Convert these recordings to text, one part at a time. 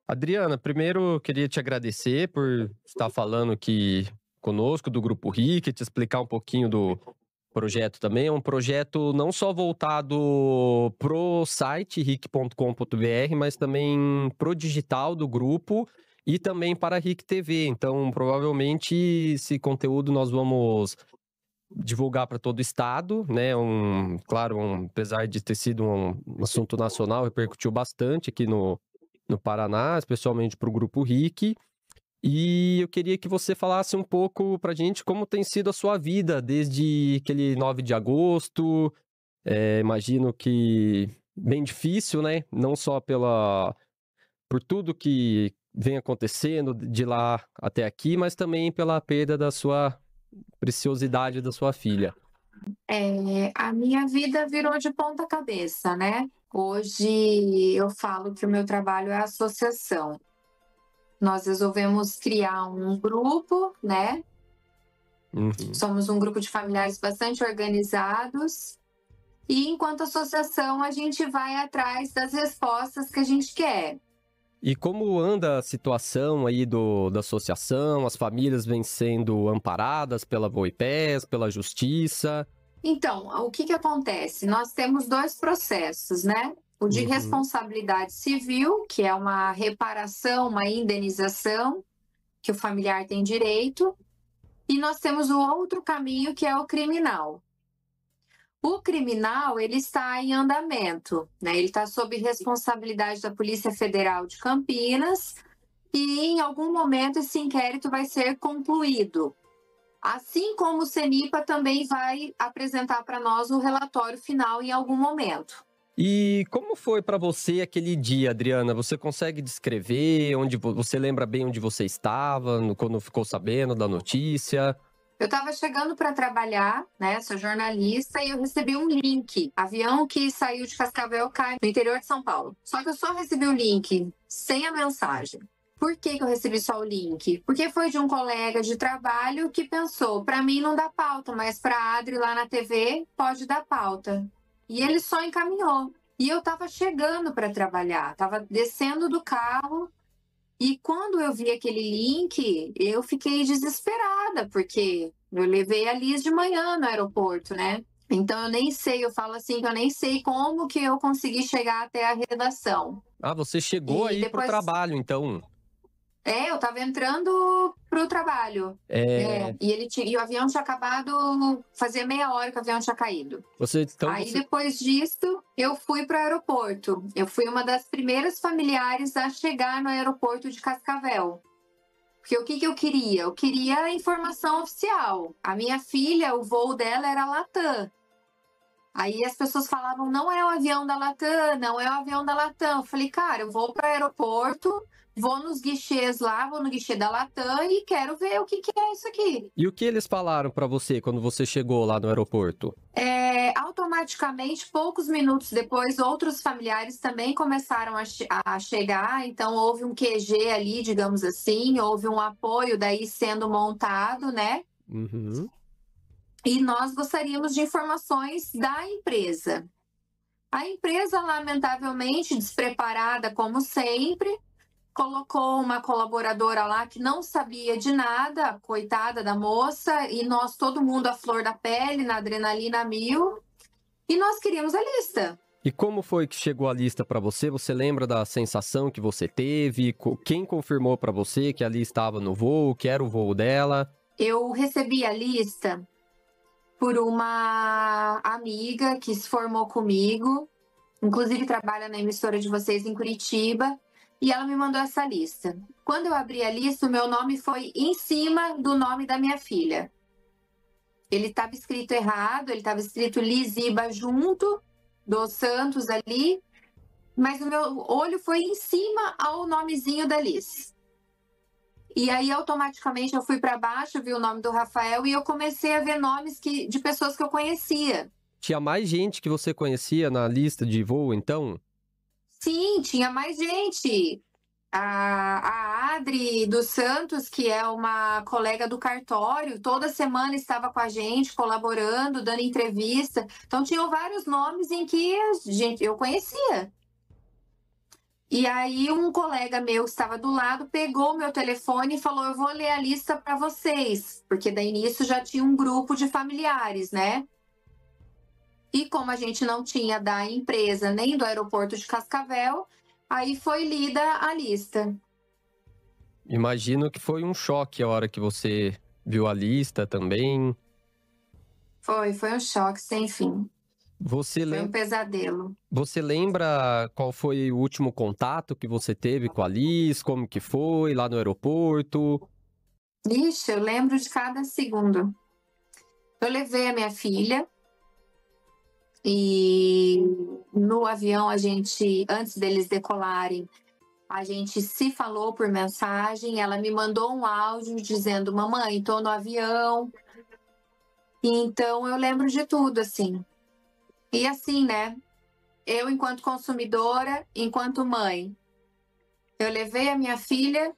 Adriana, primeiro eu queria te agradecer por estar falando aqui conosco do Grupo RIC, te explicar um pouquinho do projeto também. É um projeto não só voltado pro site ric.com.br, mas também pro digital do grupo e também para a RIC TV. Então, provavelmente, esse conteúdo nós vamos divulgar para todo o estado, né? Apesar de ter sido um assunto nacional, repercutiu bastante aqui no Paraná, especialmente para o Grupo RIC. E eu queria que você falasse um pouco pra gente como tem sido a sua vida desde aquele 9 de agosto. Imagino que bem difícil, né? Não só por tudo que vem acontecendo de lá até aqui, mas também pela perda da sua preciosidade da sua filha. A minha vida virou de ponta cabeça, né? Hoje eu falo que o meu trabalho é associação. Nós resolvemos criar um grupo, né? Uhum. Somos um grupo de familiares bastante organizados. E enquanto associação, a gente vai atrás das respostas que a gente quer. E como anda a situação aí da associação? As famílias vêm sendo amparadas pela Boipés, pela Justiça? Então, o que acontece? Nós temos dois processos, né? O de responsabilidade civil, que é uma reparação, uma indenização que o familiar tem direito, e nós temos o outro caminho, que é o criminal. O criminal, ele está em andamento, né? Ele está sob responsabilidade da Polícia Federal de Campinas e em algum momento esse inquérito vai ser concluído. Assim como o CENIPA também vai apresentar para nós o relatório final em algum momento. E como foi para você aquele dia, Adriana? Você consegue descrever você lembra bem onde você estava quando ficou sabendo da notícia? Eu estava chegando para trabalhar, né? Sou jornalista e eu recebi um link. Avião que saiu de Cascavel cai no interior de São Paulo. Só que eu só recebi o link sem a mensagem. Por que eu recebi só o link? Porque foi de um colega de trabalho que pensou, para mim não dá pauta, mas para a Adri lá na TV pode dar pauta. E ele só encaminhou. E eu estava chegando para trabalhar, estava descendo do carro. E quando eu vi aquele link, eu fiquei desesperada, porque eu levei a Liz de manhã no aeroporto, né? Então eu nem sei, eu falo assim, que eu nem sei como que eu consegui chegar até a redação. Ah, você chegou aí pro trabalho, então? Eu estava entrando pro trabalho. E o avião tinha acabado, fazia meia hora que o avião tinha caído. Depois disso, eu fui para o aeroporto. Eu fui uma das primeiras familiares a chegar no aeroporto de Cascavel. Porque o que eu queria? Eu queria a informação oficial. A minha filha, o voo dela era Latam. Aí as pessoas falavam, não é o avião da Latam, não é o avião da Latam. Eu falei, cara, eu vou para o aeroporto, vou nos guichês lá, vou no guichê da Latam e quero ver o que é isso aqui. E o que eles falaram para você quando você chegou lá no aeroporto? Automaticamente, poucos minutos depois, outros familiares também começaram a chegar. Então, houve um QG ali, digamos assim, houve um apoio daí sendo montado, né? E nós gostaríamos de informações da empresa. A empresa, lamentavelmente, despreparada como sempre, colocou uma colaboradora lá que não sabia de nada, coitada da moça, e nós, todo mundo à flor da pele, na adrenalina mil, e nós queríamos a lista. E como foi que chegou a lista para você? Você lembra da sensação que você teve? Quem confirmou para você que ali estava no voo, que era o voo dela? Eu recebi a lista por uma amiga que se formou comigo, inclusive trabalha na emissora de vocês em Curitiba, e ela me mandou essa lista. Quando eu abri a lista, o meu nome foi em cima do nome da minha filha. Ele estava escrito errado, ele estava escrito Liziba junto, dos Santos ali, mas o meu olho foi em cima ao nomezinho da Liz. E aí, automaticamente, eu fui para baixo, vi o nome do Rafael e eu comecei a ver nomes de pessoas que eu conhecia. Tinha mais gente que você conhecia na lista de voo, então? Sim, tinha mais gente. A Adri dos Santos, que é uma colega do cartório, toda semana estava com a gente, colaborando, dando entrevista. Então, tinham vários nomes em que eu conhecia. E aí um colega meu que estava do lado pegou meu telefone e falou: eu vou ler a lista para vocês, porque daí nisso já tinha um grupo de familiares, né? E como a gente não tinha da empresa nem do aeroporto de Cascavel, aí foi lida a lista. Imagino que foi um choque a hora que você viu a lista também. Foi um choque sem fim. Você Foi um lembra, pesadelo. você lembra qual foi o último contato que você teve com a Liz? Como que foi lá no aeroporto? Ixi, eu lembro de cada segundo. Eu levei a minha filha e no avião a gente, antes deles decolarem, a gente se falou por mensagem. Ela me mandou um áudio dizendo: mamãe, tô no avião. Então eu lembro de tudo, assim. E assim, né? Eu, enquanto consumidora, enquanto mãe, eu levei a minha filha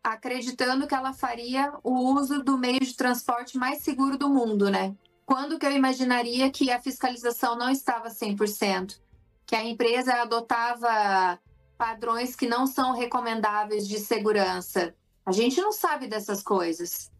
acreditando que ela faria o uso do meio de transporte mais seguro do mundo, né? Quando que eu imaginaria que a fiscalização não estava 100%? Que a empresa adotava padrões que não são recomendáveis de segurança? A gente não sabe dessas coisas.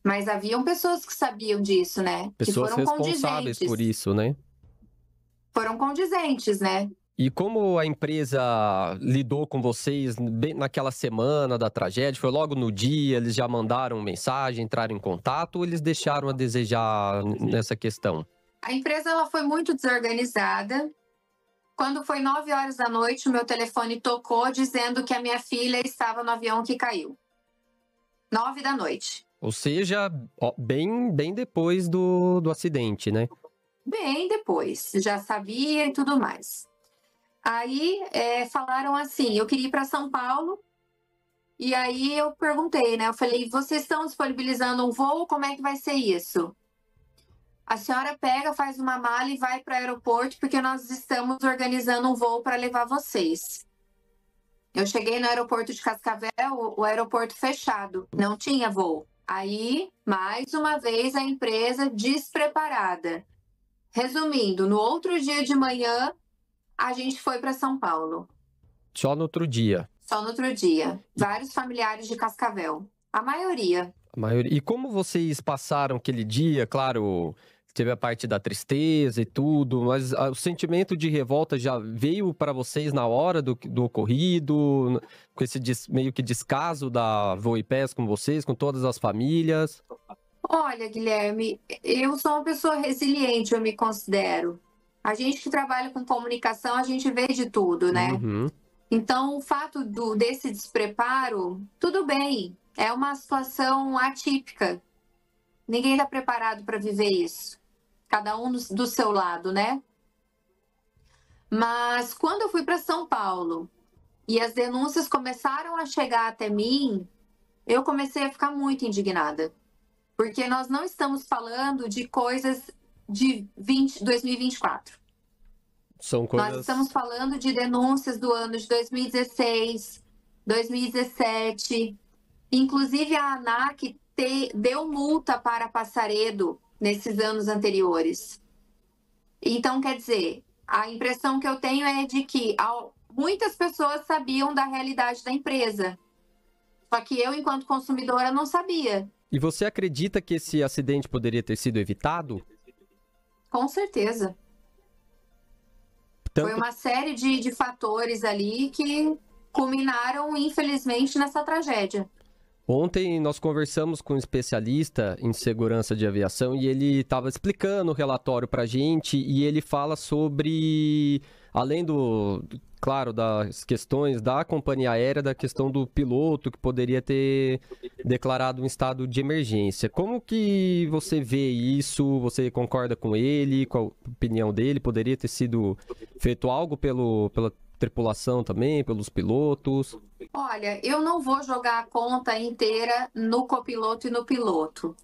Mas haviam pessoas que sabiam disso, né? Que Pessoas foram responsáveis por condizentes. isso, né? Foram condizentes, né? E como a empresa lidou com vocês bem naquela semana da tragédia? Foi logo no dia, eles já mandaram mensagem, entraram em contato ou eles deixaram a desejar nessa questão? A empresa ela foi muito desorganizada. Quando foi 9 horas da noite, o meu telefone tocou dizendo que a minha filha estava no avião que caiu. 9 da noite. Ou seja, ó, bem depois do acidente, né? Bem depois, já sabia e tudo mais. Aí falaram assim, eu queria ir para São Paulo, e aí eu perguntei, né? Eu falei, vocês estão disponibilizando um voo? Como é que vai ser isso? A senhora pega, faz uma mala e vai para o aeroporto, porque nós estamos organizando um voo para levar vocês. Eu cheguei no aeroporto de Cascavel, o aeroporto fechado, não tinha voo. Aí, mais uma vez, a empresa despreparada. Resumindo, no outro dia de manhã, a gente foi para São Paulo. Só no outro dia. Só no outro dia. Vários familiares de Cascavel. A maioria. A maioria. E como vocês passaram aquele dia? Claro, teve a parte da tristeza e tudo, mas o sentimento de revolta já veio para vocês na hora do ocorrido, com esse meio que descaso da Voipés com vocês, com todas as famílias? Olha, Guilherme, eu sou uma pessoa resiliente, eu me considero. A gente que trabalha com comunicação, a gente vê de tudo, né? Uhum. Então, o fato desse despreparo, tudo bem, é uma situação atípica. Ninguém está preparado para viver isso. Cada um do seu lado, né? Mas quando eu fui para São Paulo e as denúncias começaram a chegar até mim, eu comecei a ficar muito indignada. Porque nós não estamos falando de coisas de 2024. São coisas... Nós estamos falando de denúncias do ano de 2016, 2017. Inclusive, a ANAC deu multa para Passaredo nesses anos anteriores. Então, quer dizer, a impressão que eu tenho é de que muitas pessoas sabiam da realidade da empresa. Só que eu, enquanto consumidora, não sabia. E você acredita que esse acidente poderia ter sido evitado? Com certeza. Foi uma série de fatores ali que culminaram, infelizmente, nessa tragédia. Ontem nós conversamos com um especialista em segurança de aviação e ele estava explicando o relatório para a gente e ele fala sobre, além claro, das questões da companhia aérea, da questão do piloto que poderia ter declarado um estado de emergência. Como que você vê isso? Você concorda com ele? Qual a opinião dele? Poderia ter sido feito algo pela tripulação também, pelos pilotos? Olha, eu não vou jogar a conta inteira no copiloto e no piloto.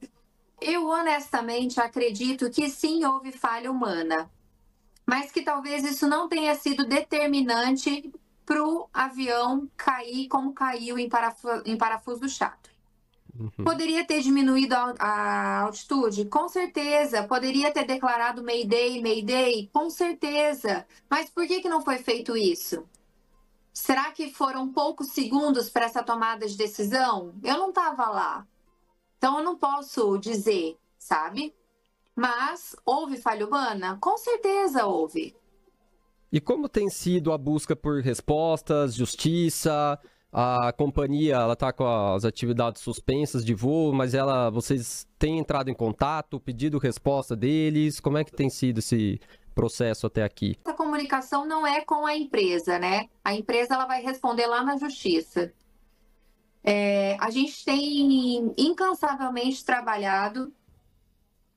Eu honestamente acredito que sim, houve falha humana, mas que talvez isso não tenha sido determinante para o avião cair como caiu em parafuso do chato. Poderia ter diminuído a altitude? Com certeza. Poderia ter declarado Mayday, Mayday? Com certeza. Mas por que não foi feito isso? Será que foram poucos segundos para essa tomada de decisão? Eu não estava lá. Então, eu não posso dizer, sabe? Mas houve falha humana? Com certeza houve. E como tem sido a busca por respostas, justiça? A companhia, ela tá com as atividades suspensas de voo, mas vocês têm entrado em contato, pedido resposta deles? Como é que tem sido esse processo até aqui? A comunicação não é com a empresa, né? A empresa ela vai responder lá na justiça. A gente tem incansavelmente trabalhado,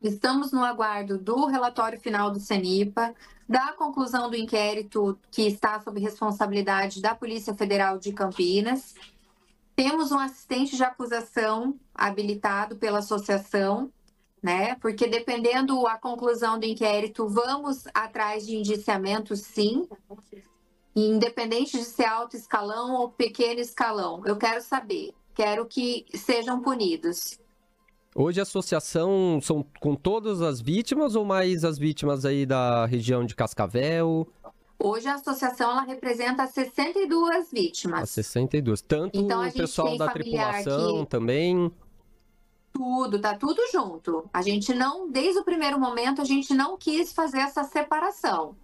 estamos no aguardo do relatório final do CENIPA, da conclusão do inquérito que está sob responsabilidade da Polícia Federal de Campinas. Temos um assistente de acusação habilitado pela associação, né? Porque dependendo a conclusão do inquérito, vamos atrás de indiciamento, sim, independente de ser alto escalão ou pequeno escalão. Eu quero saber, quero que sejam punidos. Hoje a associação são com todas as vítimas ou mais as vítimas aí da região de Cascavel? Hoje a associação ela representa 62 vítimas. As 62. Tanto então, o pessoal da tripulação também? Tá tudo junto. A gente não, desde o primeiro momento, a gente não quis fazer essa separação.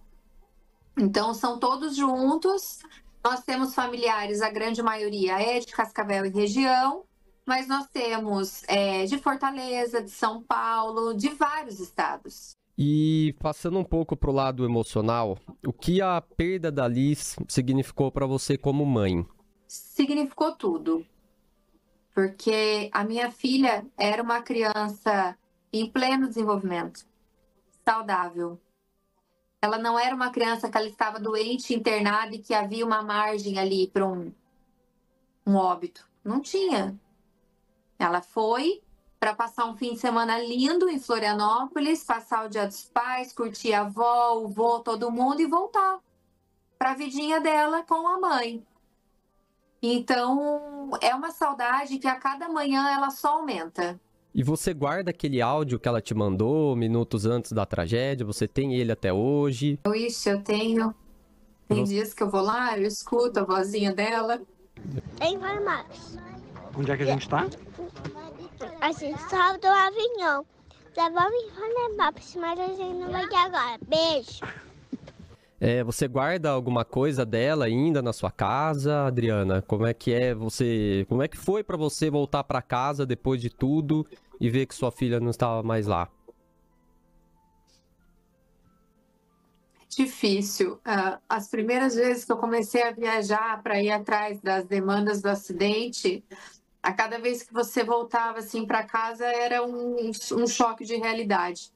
Então, são todos juntos. Nós temos familiares, a grande maioria é de Cascavel e região, mas nós temos de Fortaleza, de São Paulo, de vários estados. E passando um pouco para o lado emocional, o que a perda da Liz significou para você como mãe? Significou tudo. Porque a minha filha era uma criança em pleno desenvolvimento, saudável. Ela não era uma criança que ela estava doente, internada e que havia uma margem ali para um óbito. Não tinha. Ela foi para passar um fim de semana lindo em Florianópolis, passar o Dia dos Pais, curtir a avó, o vô, todo mundo e voltar para a vidinha dela com a mãe. Então, é uma saudade que a cada manhã ela só aumenta. E você guarda aquele áudio que ela te mandou minutos antes da tragédia? Você tem ele até hoje? Ixi, eu tenho. Tem dias que eu vou lá, eu escuto a vozinha dela. Em Farmácia. Onde é que a gente tá? A gente saiu do avião. Já vamos em Farmácia, mas a gente não vai ir agora. Beijo. Você guarda alguma coisa dela ainda na sua casa, Adriana? Como é que foi para você voltar para casa depois de tudo e ver que sua filha não estava mais lá? Difícil. As primeiras vezes que eu comecei a viajar para ir atrás das demandas do acidente, a cada vez que você voltava assim para casa era um choque de realidade.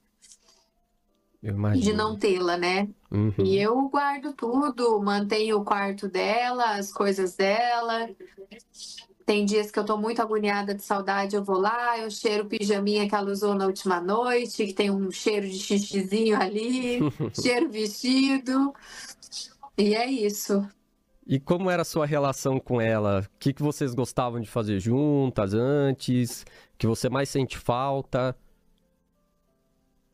Eu imagino. De não tê-la, né? Uhum. E eu guardo tudo, mantenho o quarto dela, as coisas dela. Tem dias que eu tô muito agoniada de saudade, eu vou lá, eu cheiro o pijaminha que ela usou na última noite, que tem um cheiro de xixizinho ali, cheiro vestido. E é isso. E como era a sua relação com ela? O que vocês gostavam de fazer juntas antes? O que você mais sente falta?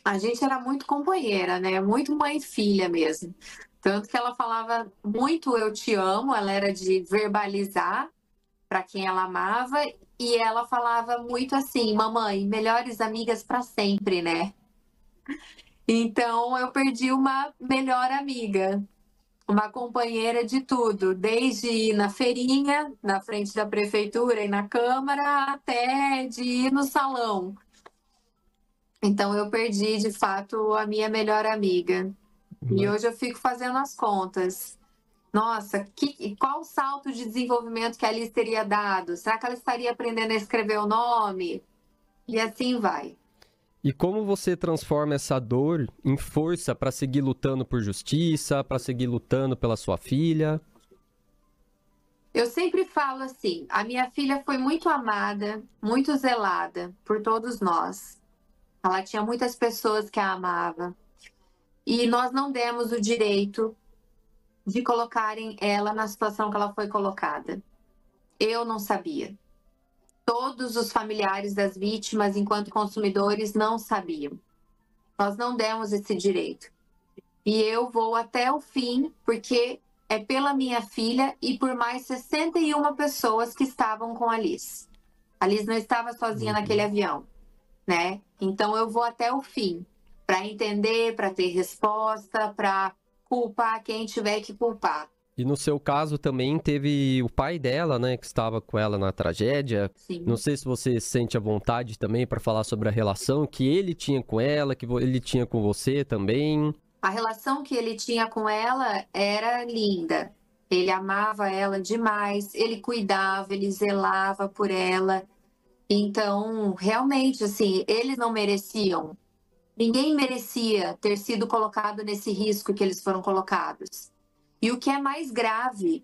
A gente era muito companheira, né? Muito mãe e filha mesmo. Tanto que ela falava muito eu te amo, ela era de verbalizar para quem ela amava, e ela falava muito assim, mamãe, melhores amigas para sempre, né? Então eu perdi uma melhor amiga, uma companheira de tudo, desde ir na feirinha, na frente da prefeitura e na Câmara, até de ir no salão. Então eu perdi, de fato, a minha melhor amiga. E hoje eu fico fazendo as contas. Nossa, qual salto de desenvolvimento que a Alice teria dado? Será que ela estaria aprendendo a escrever o nome? E assim vai. E como você transforma essa dor em força para seguir lutando por justiça, para seguir lutando pela sua filha? Eu sempre falo assim, a minha filha foi muito amada, muito zelada por todos nós. Ela tinha muitas pessoas que a amavam. E nós não demos o direito de colocarem ela na situação que ela foi colocada. Eu não sabia. Todos os familiares das vítimas, enquanto consumidores, não sabiam. Nós não demos esse direito. E eu vou até o fim, porque é pela minha filha e por mais 61 pessoas que estavam com a Liz. A Liz não estava sozinha naquele avião, né? Então eu vou até o fim, para entender, para ter resposta, para culpar quem tiver que culpar. E no seu caso também teve o pai dela, né, que estava com ela na tragédia. Sim. Não sei se você sente a vontade também para falar sobre a relação que ele tinha com ela, que ele tinha com você também. A relação que ele tinha com ela era linda. Ele amava ela demais, ele cuidava, ele zelava por ela. Então, realmente, assim, eles não mereciam. Ninguém merecia ter sido colocado nesse risco que eles foram colocados. E o que é mais grave,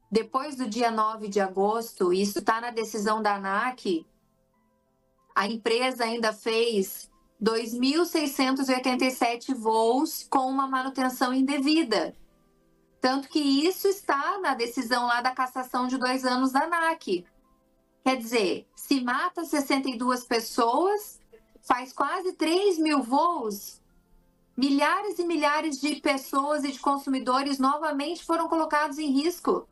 depois do dia 9 de agosto, isso está na decisão da ANAC, a empresa ainda fez 2.687 voos com uma manutenção indevida. Tanto que isso está na decisão lá da cassação de 2 anos da ANAC. Quer dizer, se mata 62 pessoas, faz quase 3.000 voos, milhares e milhares de pessoas e de consumidores novamente foram colocados em risco.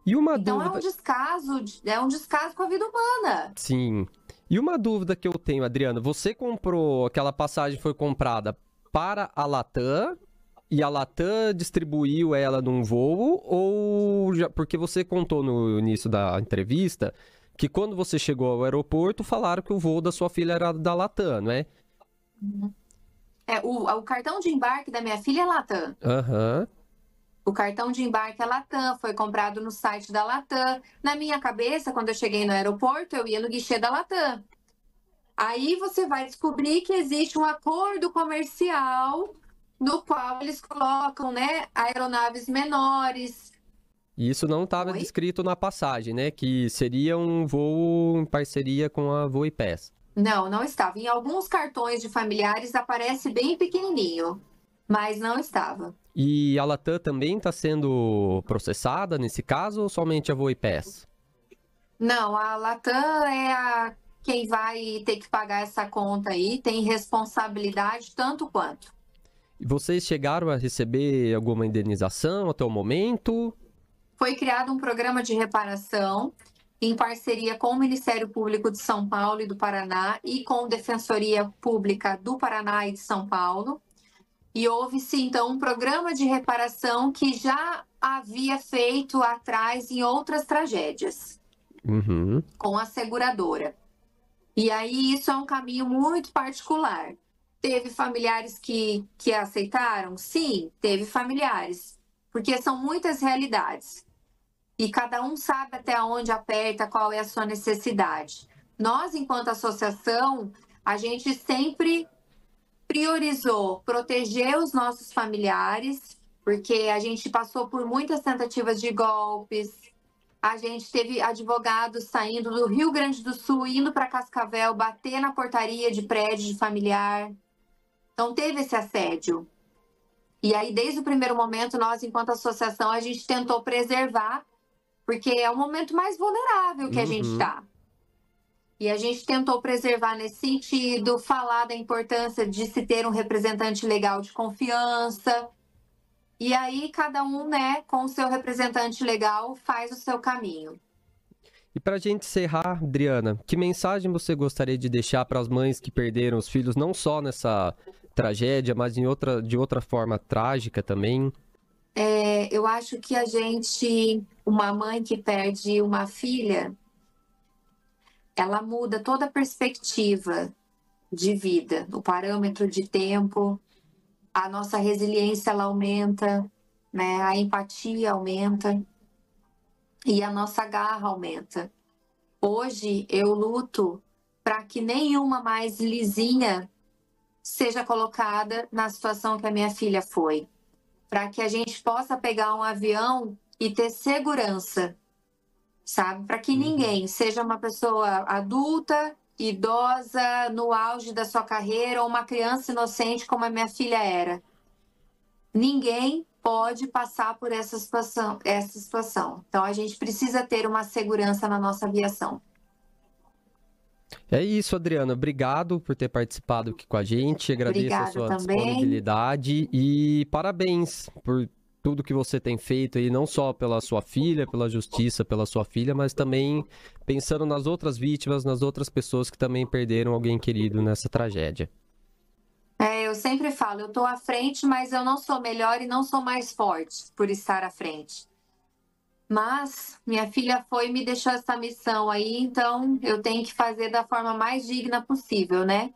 E uma Então dúvida... é um descaso com a vida humana. Sim. E uma dúvida que eu tenho, Adriana, você comprou, aquela passagem foi comprada para a Latam e a Latam distribuiu ela num voo ou porque você contou no início da entrevista que quando você chegou ao aeroporto falaram que o voo da sua filha era da Latam, não é? O cartão de embarque da minha filha é Latam. Aham. O cartão de embarque é Latam, foi comprado no site da Latam. Na minha cabeça, quando eu cheguei no aeroporto, eu ia no guichê da Latam. Aí você vai descobrir que existe um acordo comercial no qual eles colocam, né, aeronaves menores. E isso não estava descrito na passagem, né? Que seria um voo em parceria com a Voipass. Não, não estava. Em alguns cartões de familiares aparece bem pequenininho, mas não estava. E a Latam também está sendo processada nesse caso ou somente a Voipass? Não, a Latam é quem vai ter que pagar essa conta aí, tem responsabilidade tanto quanto. E vocês chegaram a receber alguma indenização até o momento? Foi criado um programa de reparação em parceria com o Ministério Público de São Paulo e do Paraná e com a Defensoria Pública do Paraná e de São Paulo. E houve-se, então, um programa de reparação que já havia feito atrás em outras tragédias, com a seguradora. E aí isso é um caminho muito particular. Teve familiares que aceitaram? Sim, teve familiares, porque são muitas realidades. E cada um sabe até onde aperta, qual é a sua necessidade. Nós, enquanto associação, a gente sempre priorizou proteger os nossos familiares, porque a gente passou por muitas tentativas de golpes, a gente teve advogados saindo do Rio Grande do Sul, indo para Cascavel, bater na portaria de prédio de familiar. Então, teve esse assédio. E aí, desde o primeiro momento, nós, enquanto associação, a gente tentou preservar, porque é o momento mais vulnerável que a gente está. E a gente tentou preservar nesse sentido, falar da importância de se ter um representante legal de confiança. E aí, cada um, né, com o seu representante legal, faz o seu caminho. E para a gente encerrar, Adriana, que mensagem você gostaria de deixar para as mães que perderam os filhos, não só nessa tragédia, mas de outra forma trágica também? Eu acho que uma mãe que perde uma filha, ela muda toda a perspectiva de vida, o parâmetro de tempo, a nossa resiliência ela aumenta, né? A empatia aumenta e a nossa garra aumenta. Hoje eu luto para que nenhuma mais lisinha seja colocada na situação que a minha filha foi, para que a gente possa pegar um avião e ter segurança, sabe? Para que ninguém, seja uma pessoa adulta, idosa, no auge da sua carreira, ou uma criança inocente como a minha filha era. Ninguém pode passar por essa situação. Então, a gente precisa ter uma segurança na nossa aviação. É isso, Adriana. Obrigado por ter participado aqui com a gente. Agradeço a sua disponibilidade e parabéns por tudo que você tem feito aí, não só pela sua filha, pela justiça, pela sua filha, mas também pensando nas outras vítimas, nas outras pessoas que também perderam alguém querido nessa tragédia. Eu sempre falo, eu tô à frente, mas eu não sou melhor e não sou mais forte por estar à frente. Mas minha filha foi e me deixou essa missão aí, então eu tenho que fazer da forma mais digna possível, né?